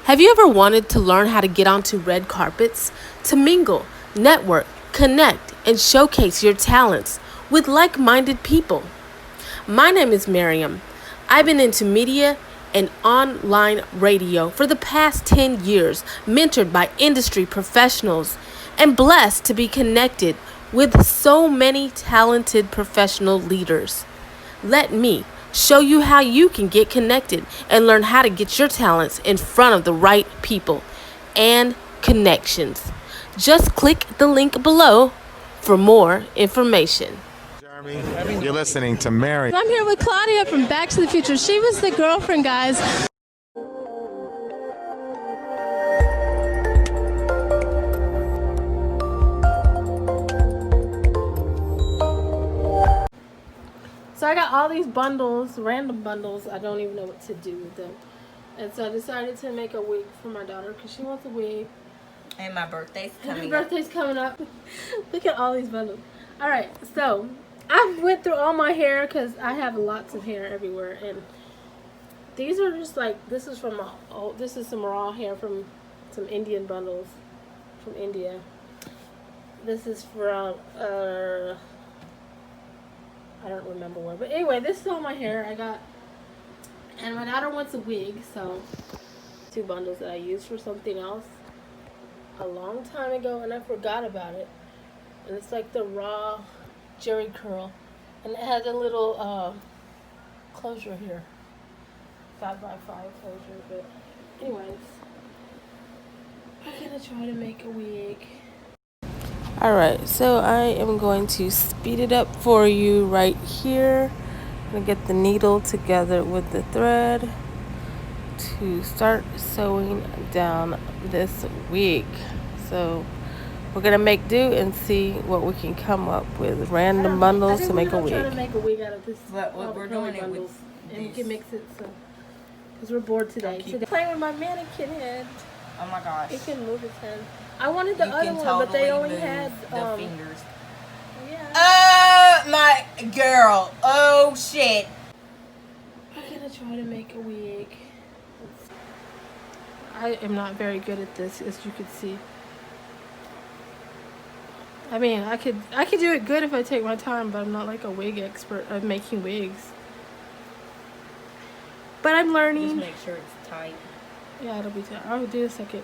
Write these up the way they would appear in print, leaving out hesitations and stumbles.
Have you ever wanted to learn how to get onto red carpets, to mingle, network, connect, and showcase your talents with like minded people? My name is Miriam. I've been into media and online radio for the past 10 years, mentored by industry professionals, and blessed to be connected with so many talented professional leaders. Let me show you how you can get connected and learn how to get your talents in front of the right people and connections. Just click the link below for more information. Jeremy, you're listening to Mary. I'm here with Claudia from Back to the Future. She was the girlfriend, guys. So I got all these bundles, random bundles. I don't even know what to do with them. And so I decided to make a wig for my daughter because she wants a wig. And my birthday's coming up. My birthday's coming up. Look at all these bundles. All right, so I went through all my hair because I have lots of hair everywhere, and these are just like, this is from this is some raw hair from some Indian bundles from India. This is from I don't remember where, but anyway, this is all my hair I got, and my daughter wants a wig, so 2 bundles that I used for something else a long time ago, and I forgot about it. And it's like the raw Jerry curl, and it has a little closure here, 5x5 closure. But anyways, I'm gonna try to make a wig. Alright, so I am going to speed it up for you right here. I'm going to get the needle together with the thread to start sewing down this wig. So we're going to make do and see what we can come up with. Random bundles to make a wig. Trying to make a wig out of this. But we're doing it with and we can mix it, so because we're bored today. Playing with my mannequin head. Oh my gosh. It can move its head. I wanted the other one, but they only had the fingers. Yeah. My girl. Oh shit. I'm gonna try to make a wig. I am not very good at this, as you can see. I mean, I could do it good if I take my time, but I'm not like a wig expert of making wigs. But I'm learning. Just make sure it's tight. Yeah, it'll be tight. I'll do a second.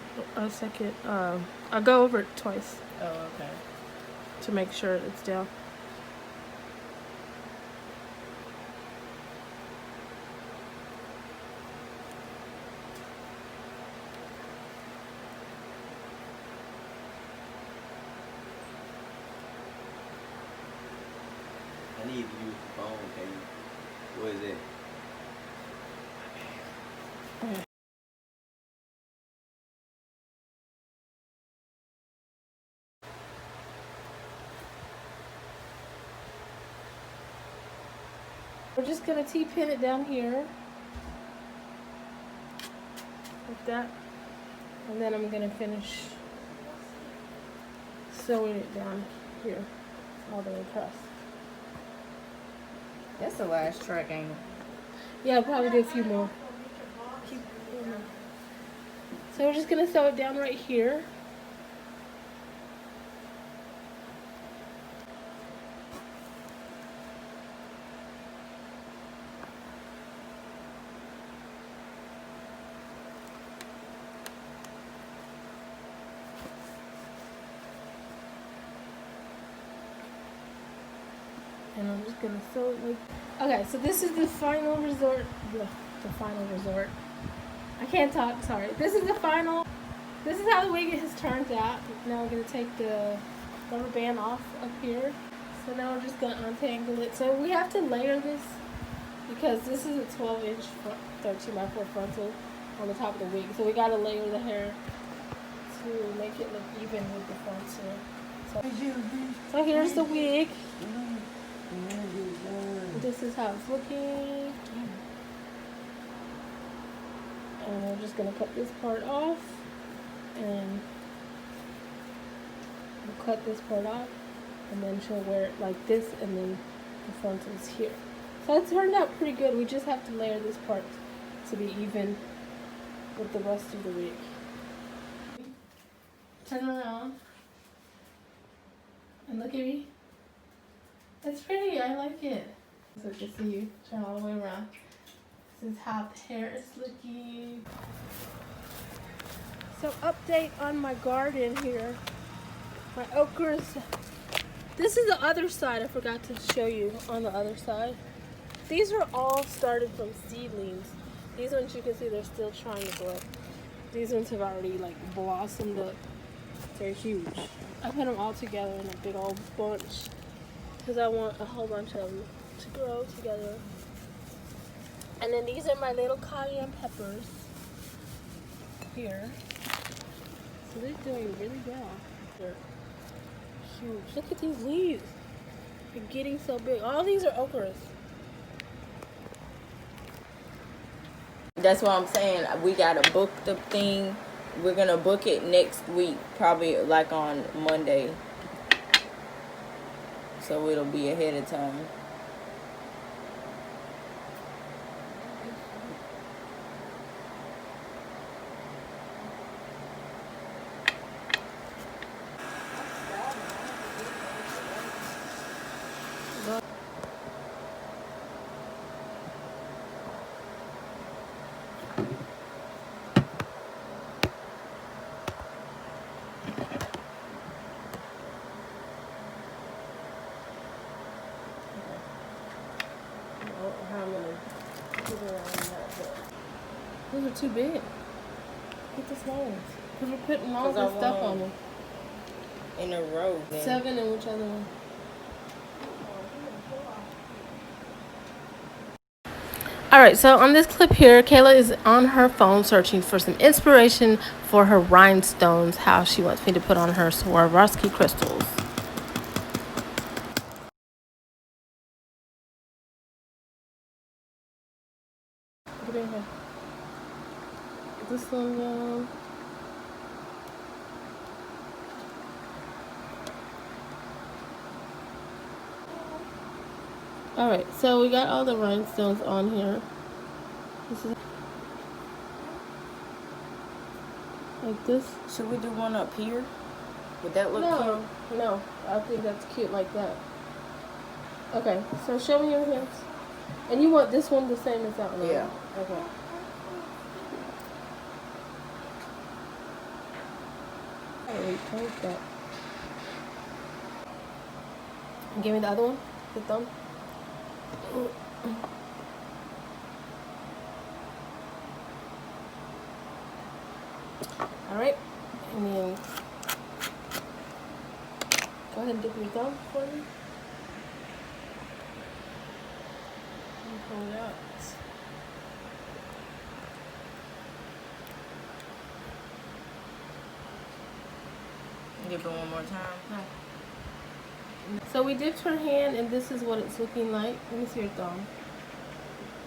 I'll go over it twice. Oh, okay. To make sure it's down. I need to use the phone, can you? What is it? We're just gonna T-pin it down here, like that, and then I'm gonna finish sewing it down here all the way across. That's the last track, ain't it? Yeah, I'll probably do a few more. So we're just gonna sew it down right here. And I'm just gonna sew it like. Okay, so this is the final resort. The final resort. I can't talk. Sorry. This is the final. This is how the wig has turned out. Now we're gonna take the rubber band off up here. So now we're just gonna untangle it. So we have to layer this because this is a 12-inch 13x4 frontal on the top of the wig. So we gotta layer the hair to make it look even with the frontal. So here's the wig. This is how it's looking. And we're just going to cut this part off. And we'll cut this part off. And then she'll wear it like this. And then the frontal's here. So it turned out pretty good. We just have to layer this part to be even with the rest of the wig. Turn around and look at me. It's pretty. I like it. So good to see you. Turn all the way around. This is how the hair is looking. So update on my garden here. My okras. This is the other side. I forgot to show you on the other side. These are all started from seedlings. These ones you can see they're still trying to grow. These ones have already like blossomed up. They're huge. I put them all together in a big old bunch because I want a whole bunch of them to grow together. And then these are my little cayenne peppers here. So they're doing really well. They're huge. Look at these leaves. They're getting so big. All these are okras. That's what I'm saying. We gotta book the thing. We're gonna book it next week, probably like on Monday. So it'll be ahead of time. Those are too big. Get the small ones. Because we're putting all 'Cause I this stuff want on them. In a row. Then. 7 and which other one? Alright, so on this clip here, Kayla is on her phone searching for some inspiration for her rhinestones, how she wants me to put on her Swarovski crystals. Get in here. Get this one down. Alright, so we got all the rhinestones on here. This is like this. Should we do one up here? Would that look cute? No, I think that's cute like that. Okay, so show me your hands. And you want this one the same as that one? Yeah. Okay. Alright, take that. Give me the other one, the thumb. Alright, and then go ahead and dip your thumb for me. And pull it out. Give it one more time. So we dipped her hand, and this is what it's looking like. Let me see your thumb.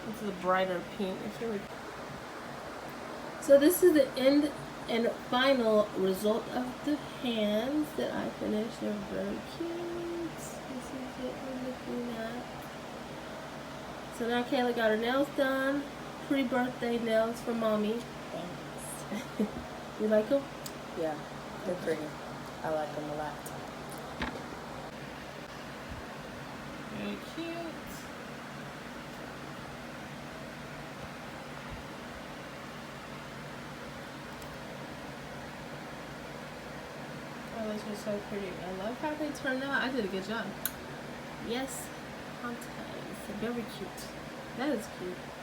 This is a brighter pink. It's really. So this is the end and final result of the hands that I finished. They're very cute. This is what we're looking at. So now Kayla got her nails done. Pre-birthday nails for mommy. Thanks. You like them? Yeah, they're pretty. I like them a lot. Very cute. Oh, those are so pretty. I love how they turned out. I did a good job. Yes, contacts. Very cute. That is cute.